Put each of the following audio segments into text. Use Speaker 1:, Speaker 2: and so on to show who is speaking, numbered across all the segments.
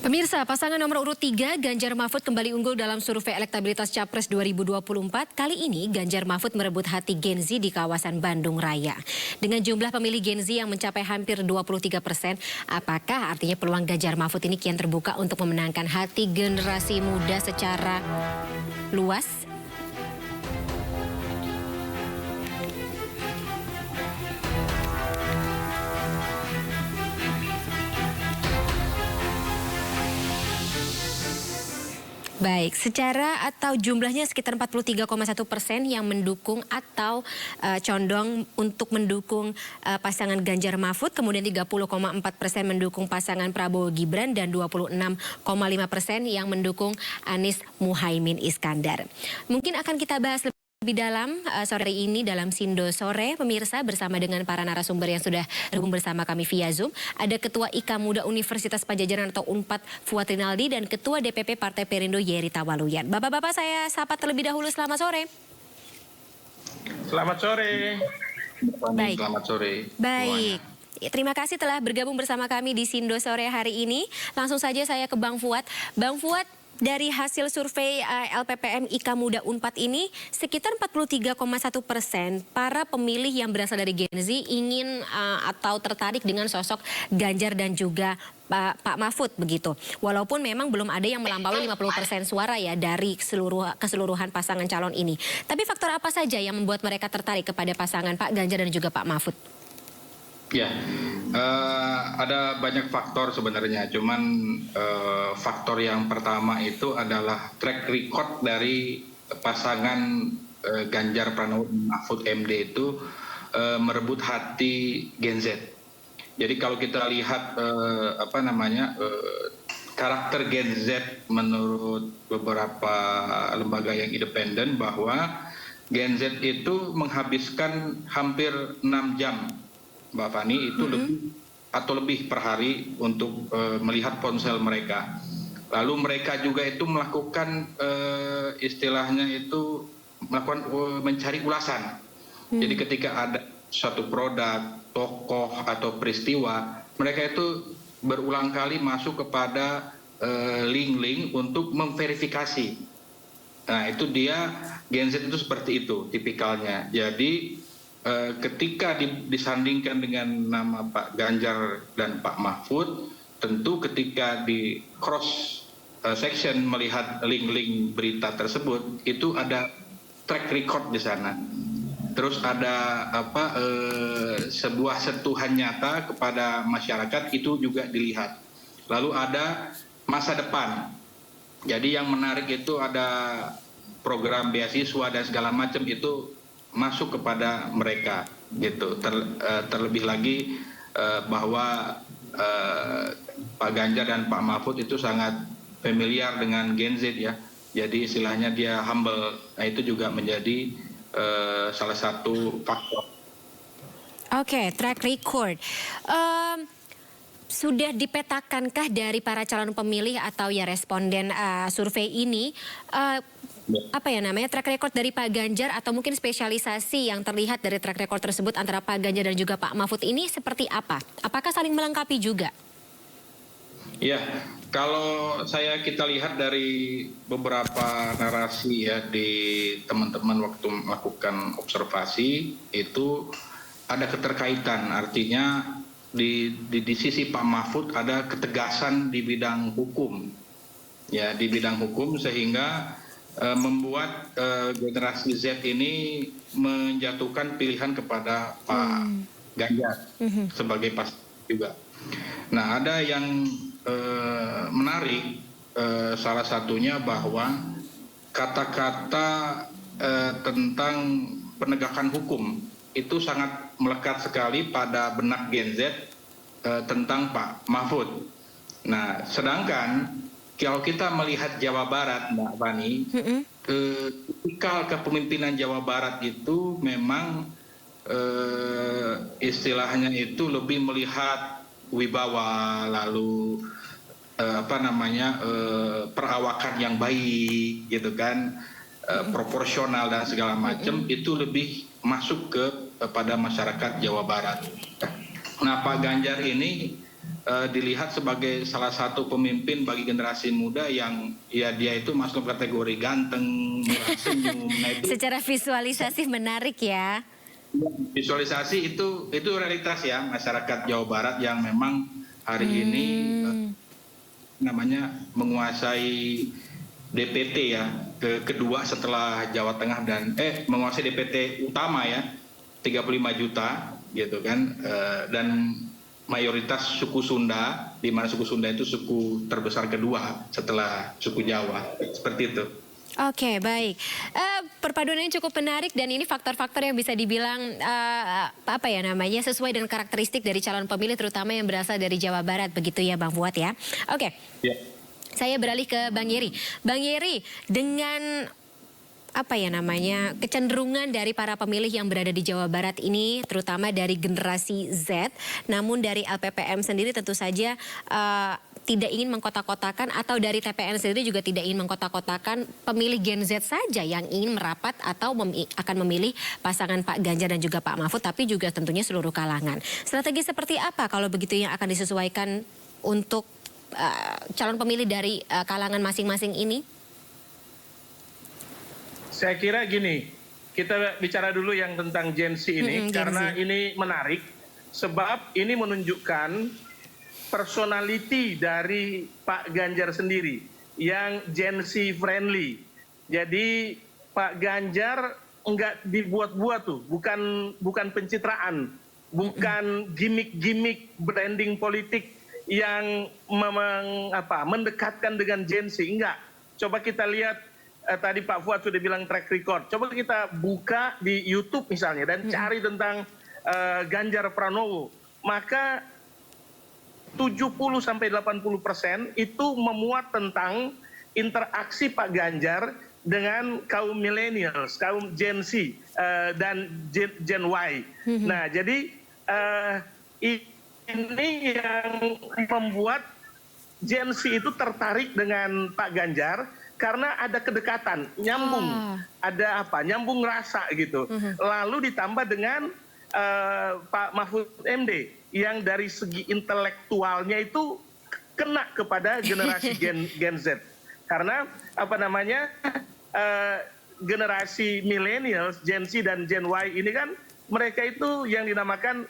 Speaker 1: Pemirsa, pasangan nomor urut 3 Ganjar Mahfud kembali unggul dalam survei elektabilitas Capres 2024. Kali ini Ganjar Mahfud merebut hati Gen Z di kawasan Bandung Raya. Dengan jumlah pemilih Gen Z yang mencapai hampir 23%, apakah artinya peluang Ganjar Mahfud ini kian terbuka untuk memenangkan hati generasi muda secara luas? Baik, secara atau jumlahnya sekitar 43,1% yang mendukung atau condong untuk mendukung pasangan Ganjar Mahfud, kemudian 30,4% mendukung pasangan Prabowo Gibran, dan 26,5% yang mendukung Anies Muhaimin Iskandar. Mungkin akan kita bahas lebih dalam sore hari ini dalam Sindo Sore, pemirsa, bersama dengan para narasumber yang sudah terhubung bersama kami via Zoom. Ada Ketua IKA Muda Universitas Padjadjaran atau UNPAD Fuad Rinaldi dan Ketua DPP Partai Perindo Yeri Tawaluyan. Bapak-bapak, saya sapa terlebih dahulu. Selamat sore.
Speaker 2: Selamat sore.
Speaker 1: Baik.
Speaker 2: Selamat sore.
Speaker 1: Baik. Terima kasih telah bergabung bersama kami di Sindo Sore hari ini. Langsung saja saya ke Bang Fuad. Bang Fuad, dari hasil survei LPPM IKA Muda Unpad ini, sekitar 43,1% para pemilih yang berasal dari Gen Z ingin atau tertarik dengan sosok Ganjar dan juga Pak Mahfud begitu. Walaupun memang belum ada yang melampaui 50% suara ya dari keseluruhan pasangan calon ini. Tapi faktor apa saja yang membuat mereka tertarik kepada pasangan Pak Ganjar dan juga Pak Mahfud?
Speaker 2: Ya, ada banyak faktor sebenarnya. Cuman faktor yang pertama itu adalah track record dari pasangan Ganjar Pranowo Mahfud MD itu merebut hati Gen Z. Jadi kalau kita lihat karakter Gen Z menurut beberapa lembaga yang independen, bahwa Gen Z itu menghabiskan hampir 6 jam, Mbak Fani, itu lebih per hari untuk melihat ponsel mereka. Lalu mereka juga itu melakukan istilahnya itu mencari ulasan. Jadi ketika ada suatu produk, tokoh atau peristiwa, mereka itu berulang kali masuk kepada link-link untuk memverifikasi. Nah, itu dia, Gen Z itu seperti itu tipikalnya. Jadi ketika disandingkan dengan nama Pak Ganjar dan Pak Mahfud, tentu ketika di cross section melihat link-link berita tersebut, itu ada track record di sana. Terus ada sebuah sentuhan nyata kepada masyarakat, itu juga dilihat. Lalu ada masa depan. Jadi yang menarik itu ada program beasiswa dan segala macam, itu masuk kepada mereka gitu. Terlebih lagi bahwa Pak Ganjar dan Pak Mahfud itu sangat familiar dengan Gen Z ya. Jadi istilahnya dia humble. Nah, itu juga menjadi salah satu faktor.
Speaker 1: Oke, track record. Sudah dipetakankah dari para calon pemilih atau ya responden survei ini track record dari Pak Ganjar atau mungkin spesialisasi yang terlihat dari track record tersebut antara Pak Ganjar dan juga Pak Mahfud ini seperti apa? Apakah saling melengkapi juga?
Speaker 2: Ya, kalau kita lihat dari beberapa narasi ya di teman-teman waktu melakukan observasi, itu ada keterkaitan. Artinya di sisi Pak Mahfud ada ketegasan di bidang hukum, ya, di bidang hukum, sehingga membuat generasi Z ini menjatuhkan pilihan kepada Pak Ganjar sebagai pasangan juga. Nah, ada yang menarik, salah satunya bahwa kata-kata tentang penegakan hukum itu sangat melekat sekali pada benak Gen Z tentang Pak Mahfud. Nah, sedangkan kalau kita melihat Jawa Barat, Mbak Fani, tipikal kepemimpinan Jawa Barat itu memang istilahnya itu lebih melihat wibawa, lalu perawakan yang baik, gitu kan, proporsional dan segala macam, itu lebih masuk kepada masyarakat Jawa Barat. Nah, Pak Ganjar ini dilihat sebagai salah satu pemimpin bagi generasi muda yang ya dia itu masuk kategori ganteng, murah senyum. Nah itu
Speaker 1: Secara visualisasi menarik ya.
Speaker 2: visualisasi itu realitas ya masyarakat Jawa Barat yang memang hari ini namanya menguasai DPT ya kedua setelah Jawa Tengah dan menguasai DPT utama ya 35 juta gitu kan dan mayoritas suku Sunda, di mana suku Sunda itu suku terbesar kedua setelah suku Jawa, seperti itu.
Speaker 1: Oke, baik. Perpaduan ini cukup menarik dan ini faktor-faktor yang bisa dibilang apa ya namanya sesuai dengan karakteristik dari calon pemilih terutama yang berasal dari Jawa Barat, begitu ya Bang Fuad ya. Oke.
Speaker 2: Ya.
Speaker 1: Saya beralih ke Bang Yeri. Bang Yeri, dengan apa ya namanya kecenderungan dari para pemilih yang berada di Jawa Barat ini terutama dari generasi Z, namun dari LPPM sendiri tentu saja tidak ingin mengkotak-kotakan atau dari TPN sendiri juga tidak ingin mengkotak-kotakan pemilih Gen Z saja yang ingin merapat atau akan memilih pasangan Pak Ganjar dan juga Pak Mahfud, tapi juga tentunya seluruh kalangan. Strategi seperti apa kalau begitu yang akan disesuaikan untuk calon pemilih dari kalangan masing-masing ini?
Speaker 3: Saya kira gini, kita bicara dulu yang tentang Gen Z ini, karena ini menarik, sebab ini menunjukkan personality dari Pak Ganjar sendiri, yang Gen Z friendly. Jadi Pak Ganjar enggak dibuat-buat tuh, bukan pencitraan, bukan gimmick-gimmick branding politik yang mendekatkan dengan Gen Z, enggak. Coba kita lihat, tadi Pak Fuad sudah bilang track record. Coba kita buka di YouTube misalnya dan cari tentang Ganjar Pranowo. Maka 70-80% itu memuat tentang interaksi Pak Ganjar dengan kaum millennials, kaum Gen Z dan Gen Y. Nah, jadi ini yang membuat Gen Z itu tertarik dengan Pak Ganjar karena ada kedekatan, nyambung, ada nyambung rasa gitu. Lalu ditambah dengan Pak Mahfud MD yang dari segi intelektualnya itu kena kepada generasi Gen Z. Karena generasi millennials, Gen Z dan Gen Y ini kan mereka itu yang dinamakan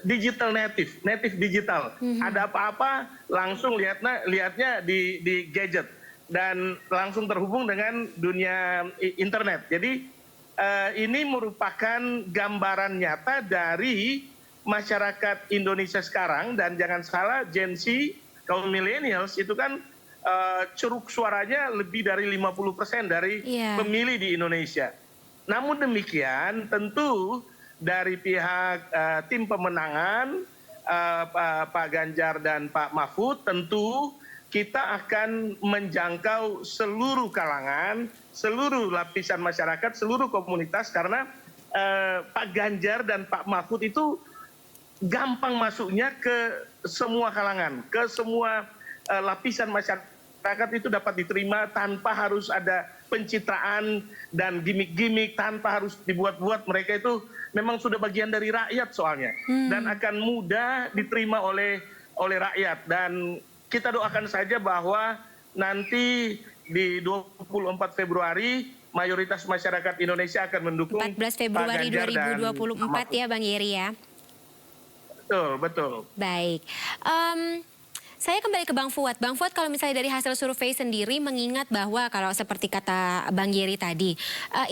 Speaker 3: digital native digital. Ada apa-apa langsung lihatnya di gadget dan langsung terhubung dengan dunia internet. Jadi ini merupakan gambaran nyata dari masyarakat Indonesia sekarang, dan jangan salah Gen Z, kaum millennials itu kan ceruk suaranya lebih dari 50% dari pemilih di Indonesia. Namun demikian tentu dari pihak tim pemenangan Pak Ganjar dan Pak Mahfud tentu kita akan menjangkau seluruh kalangan, seluruh lapisan masyarakat, seluruh komunitas karena Pak Ganjar dan Pak Mahfud itu gampang masuknya ke semua kalangan, ke semua lapisan masyarakat itu dapat diterima tanpa harus ada pencitraan dan gimmick-gimmick, tanpa harus dibuat-buat. Mereka itu memang sudah bagian dari rakyat soalnya dan akan mudah diterima oleh rakyat. Dan kita doakan saja bahwa nanti di 24 Februari mayoritas masyarakat Indonesia akan mendukung
Speaker 1: 14 Februari 2024 ya Bang Yeri ya.
Speaker 3: Betul.
Speaker 1: Baik. Saya kembali ke Bang Fuad. Bang Fuad, kalau misalnya dari hasil survei sendiri mengingat bahwa kalau seperti kata Bang Yeri tadi,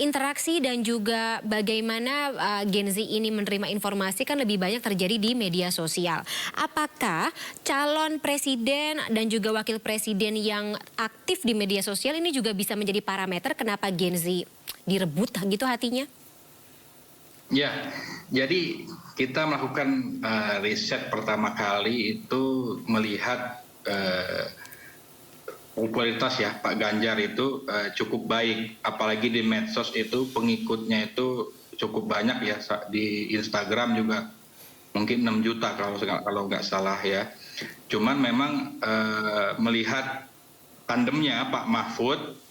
Speaker 1: interaksi dan juga bagaimana Gen Z ini menerima informasi kan lebih banyak terjadi di media sosial. Apakah calon presiden dan juga wakil presiden yang aktif di media sosial ini juga bisa menjadi parameter kenapa Gen Z direbut gitu hatinya?
Speaker 2: Ya, jadi kita melakukan riset pertama kali itu melihat popularitas ya Pak Ganjar itu cukup baik, apalagi di medsos itu pengikutnya itu cukup banyak ya, di Instagram juga mungkin 6 juta kalau nggak salah ya. Cuman memang melihat tandemnya Pak Mahfud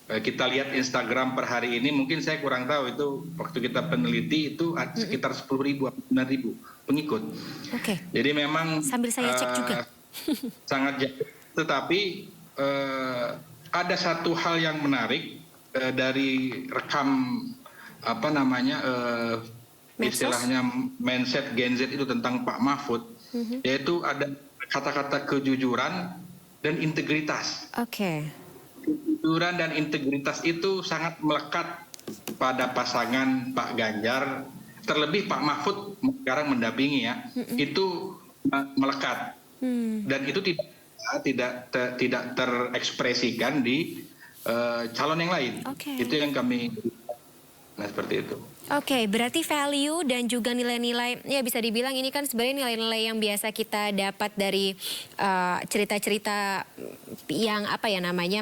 Speaker 2: kita lihat Instagram per hari ini, mungkin saya kurang tahu itu waktu kita peneliti itu sekitar 10.000 atau 9.000 pengikut.
Speaker 1: Oke.
Speaker 2: Jadi memang
Speaker 1: Sambil saya cek juga.
Speaker 2: sangat jauh. Tetapi ada satu hal yang menarik dari rekam istilahnya mindset Gen Z itu tentang Pak Mahfud, yaitu ada kata-kata kejujuran dan integritas.
Speaker 1: Oke.
Speaker 2: Kejujuran dan integritas itu sangat melekat pada pasangan Pak Ganjar, terlebih Pak Mahfud sekarang mendampingi ya, itu melekat. Dan itu tidak terekspresikan di calon yang lain. Itu yang kami, nah seperti itu.
Speaker 1: Oke, berarti value dan juga nilai-nilai, ya bisa dibilang ini kan sebenarnya nilai-nilai yang biasa kita dapat dari cerita-cerita yang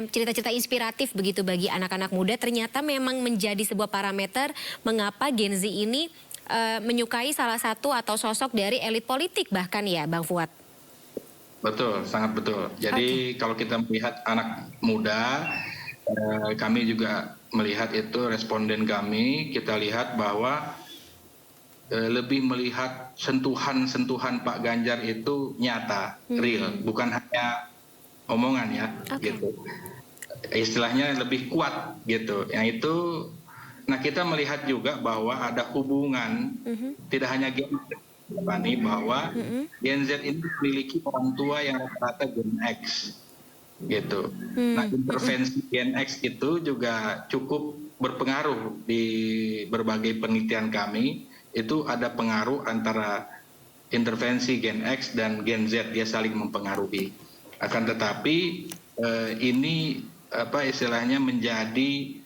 Speaker 1: cerita-cerita inspiratif begitu bagi anak-anak muda, ternyata memang menjadi sebuah parameter mengapa Gen Z ini menyukai salah satu atau sosok dari elit politik bahkan ya, Bang Fuad.
Speaker 2: Betul, sangat betul. Jadi kalau kita melihat anak muda, kami juga melihat itu responden kami, kita lihat bahwa lebih melihat sentuhan-sentuhan Pak Ganjar itu nyata, real, bukan hanya omongan ya, gitu. Istilahnya lebih kuat gitu. Yang itu, nah kita melihat juga bahwa ada hubungan, tidak hanya Gen Z, bahwa Gen Z ini memiliki orang tua yang rata-rata Gen X. Gitu. Nah, intervensi Gen X itu juga cukup berpengaruh di berbagai penelitian kami. Itu ada pengaruh antara intervensi Gen X dan Gen Z, dia saling mempengaruhi. Akan tetapi ini istilahnya menjadi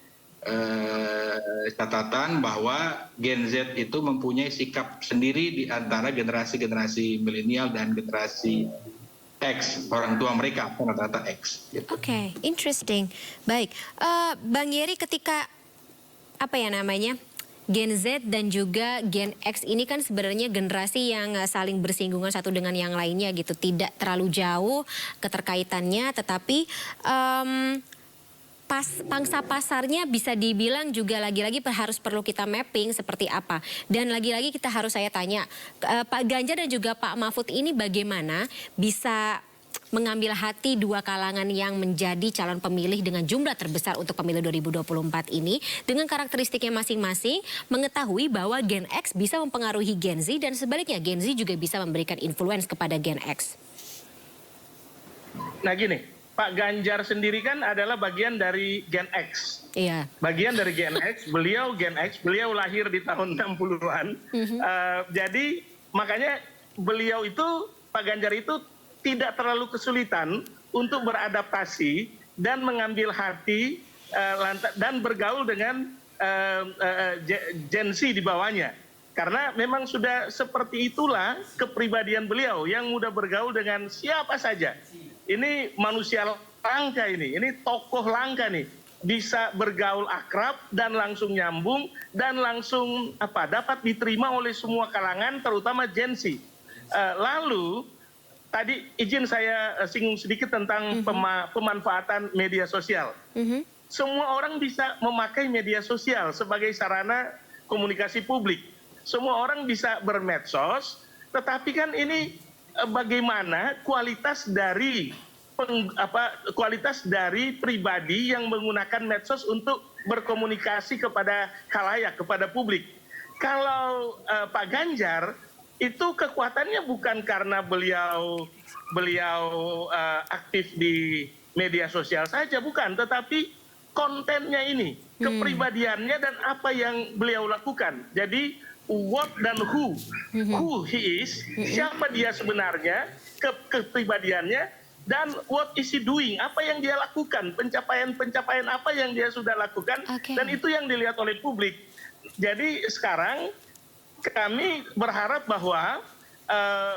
Speaker 2: catatan bahwa Gen Z itu mempunyai sikap sendiri di antara generasi-generasi milenial dan generasi X, orang tua mereka rata-rata X. Gitu.
Speaker 1: Oke, interesting. Baik, Bang Yeri, ketika Gen Z dan juga Gen X ini kan sebenarnya generasi yang saling bersinggungan satu dengan yang lainnya gitu, tidak terlalu jauh keterkaitannya, tetapi pangsa pasarnya bisa dibilang juga lagi-lagi harus perlu kita mapping seperti apa. Dan lagi-lagi saya tanya, Pak Ganjar dan juga Pak Mahfud ini bagaimana bisa mengambil hati dua kalangan yang menjadi calon pemilih dengan jumlah terbesar untuk pemilu 2024 ini, dengan karakteristiknya masing-masing, mengetahui bahwa Gen X bisa mempengaruhi Gen Z dan sebaliknya Gen Z juga bisa memberikan influence kepada Gen X.
Speaker 3: Nah gini, Pak Ganjar sendiri kan adalah bagian dari Gen X.
Speaker 1: Iya.
Speaker 3: Bagian dari Gen X, beliau Gen X, beliau lahir di tahun 60-an. Jadi makanya beliau itu, Pak Ganjar itu tidak terlalu kesulitan untuk beradaptasi dan mengambil hati dan bergaul dengan Gen Z di bawahnya. Karena memang sudah seperti itulah kepribadian beliau yang mudah bergaul dengan siapa saja. Ini manusia langka ini tokoh langka nih, bisa bergaul akrab dan langsung nyambung dan langsung dapat diterima oleh semua kalangan, terutama Gen Z. Lalu tadi izin saya singgung sedikit tentang pemanfaatan media sosial. Semua orang bisa memakai media sosial sebagai sarana komunikasi publik. Semua orang bisa bermedsos, tetapi kan ini bagaimana kualitas dari pribadi yang menggunakan medsos untuk berkomunikasi kepada khalayak, kepada publik. Kalau Pak Ganjar itu kekuatannya bukan karena beliau aktif di media sosial saja, bukan, tetapi kontennya ini, kepribadiannya dan apa yang beliau lakukan. Jadi what dan who he is, siapa dia sebenarnya, kepribadiannya, dan what is he doing, apa yang dia lakukan, pencapaian apa yang dia sudah lakukan, dan itu yang dilihat oleh publik. Jadi sekarang kami berharap bahwa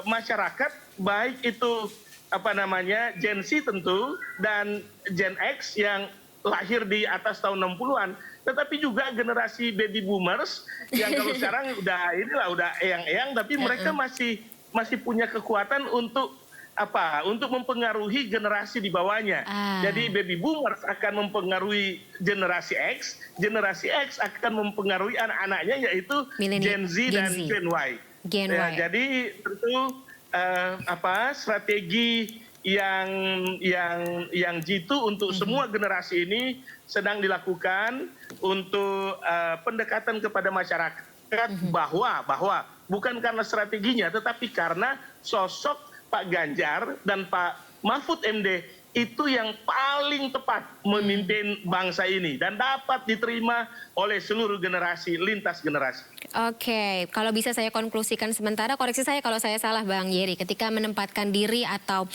Speaker 3: masyarakat, baik itu Gen Z tentu dan Gen X yang lahir di atas tahun 60-an, tetapi juga generasi baby boomers yang kalau sekarang udah eyang-eyang, tapi mereka masih punya kekuatan untuk untuk mempengaruhi generasi di bawahnya. Jadi baby boomers akan mempengaruhi generasi X akan mempengaruhi anak-ananya yaitu Gen Z dan Gen Y. Jadi tentu strategi yang jitu untuk semua generasi ini sedang dilakukan untuk pendekatan kepada masyarakat bahwa bukan karena strateginya tetapi karena sosok Pak Ganjar dan Pak Mahfud MD itu yang paling tepat memimpin bangsa ini dan dapat diterima oleh seluruh generasi, lintas generasi.
Speaker 1: Oke, kalau bisa saya konklusikan sementara, koreksi saya kalau saya salah Bang Yeri, ketika menempatkan diri atau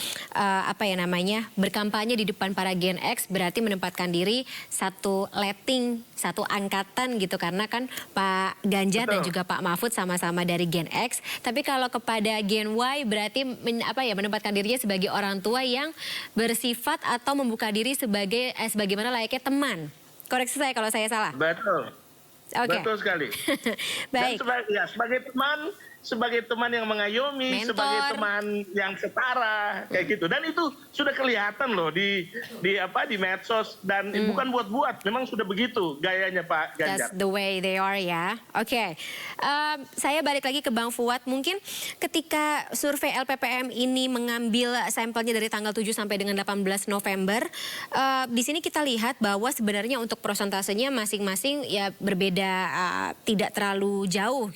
Speaker 1: berkampanye di depan para Gen X berarti menempatkan diri satu letting, satu angkatan gitu, karena kan Pak Ganjar dan juga Pak Mahfud sama-sama dari Gen X, tapi kalau kepada Gen Y berarti menempatkan dirinya sebagai orang tua yang bersifat atau membuka diri sebagaimana layaknya teman. Koreksi saya kalau saya salah.
Speaker 3: Betul.
Speaker 1: Okay.
Speaker 3: Betul sekali.
Speaker 1: Baik.
Speaker 3: Dan sebagai teman yang mengayomi,
Speaker 1: mentor,
Speaker 3: sebagai teman yang setara kayak gitu. Dan itu sudah kelihatan loh di medsos dan bukan buat-buat, memang sudah begitu gayanya Pak Ganjar.
Speaker 1: That's the way they are ya. Oke. Saya balik lagi ke Bang Fuad. Mungkin ketika survei LPPM ini mengambil sampelnya dari tanggal 7 sampai dengan 18 November, di sini kita lihat bahwa sebenarnya untuk prosentasenya masing-masing ya berbeda, tidak terlalu jauh.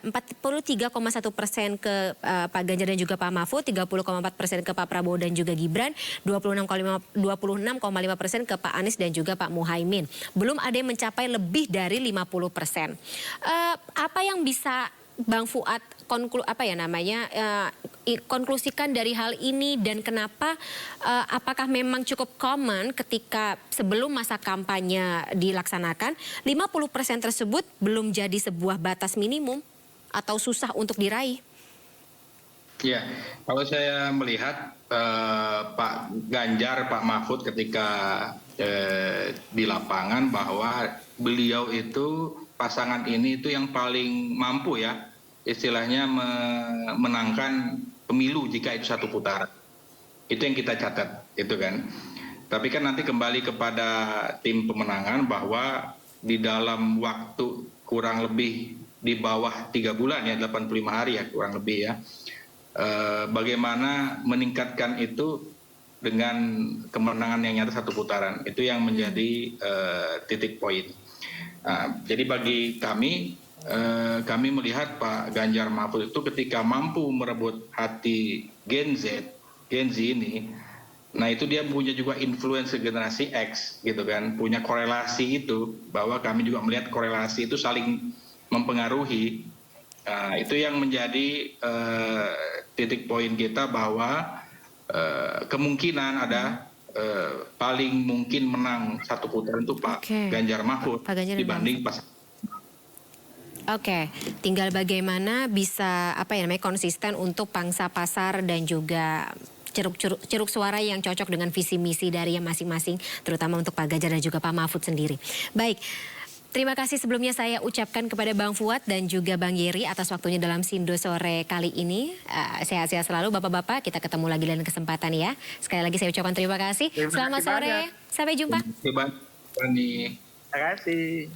Speaker 1: 43,1% ke Pak Ganjar dan juga Pak Mahfud, 30,4% ke Pak Prabowo dan juga Gibran, 26,5% ke Pak Anies dan juga Pak Muhaimin. Belum ada yang mencapai lebih dari 50%. Apa yang bisa Bang Fuad konklusikan dari hal ini dan kenapa, apakah memang cukup common ketika sebelum masa kampanye dilaksanakan 50% tersebut belum jadi sebuah batas minimum atau susah untuk diraih?
Speaker 2: Ya, kalau saya melihat Pak Ganjar, Pak Mahfud ketika di lapangan bahwa beliau itu pasangan ini itu yang paling mampu ya, istilahnya memenangkan pemilu jika itu satu putaran. Itu yang kita catat, itu kan. Tapi kan nanti kembali kepada tim pemenangan bahwa di dalam waktu kurang lebih di bawah 3 bulan ya, 85 hari ya kurang lebih ya, bagaimana meningkatkan itu dengan kemenangan yang nyata satu putaran. Itu yang menjadi titik poin. Jadi bagi kami melihat Pak Ganjar Mahfud itu ketika mampu merebut hati Gen Z ini, nah itu dia punya juga influence generasi X gitu kan, punya korelasi itu, bahwa kami juga melihat korelasi itu saling mempengaruhi. Itu yang menjadi titik poin kita bahwa kemungkinan ada paling mungkin menang satu putaran itu Pak Ganjar Mahfud dibanding pasangan.
Speaker 1: Oke, tinggal bagaimana bisa konsisten untuk pangsa pasar dan juga ceruk suara yang cocok dengan visi misi dari yang masing-masing, terutama untuk Pak Ganjar dan juga Pak Mahfud sendiri. Baik, terima kasih sebelumnya saya ucapkan kepada Bang Fuad dan juga Bang Yeri atas waktunya dalam Sindo sore kali ini. Sehat-sehat selalu Bapak-Bapak, kita ketemu lagi dalam kesempatan ya. Sekali lagi saya ucapkan terima kasih. Selamat sore, sampai jumpa.
Speaker 2: Terima kasih.
Speaker 3: Terima kasih.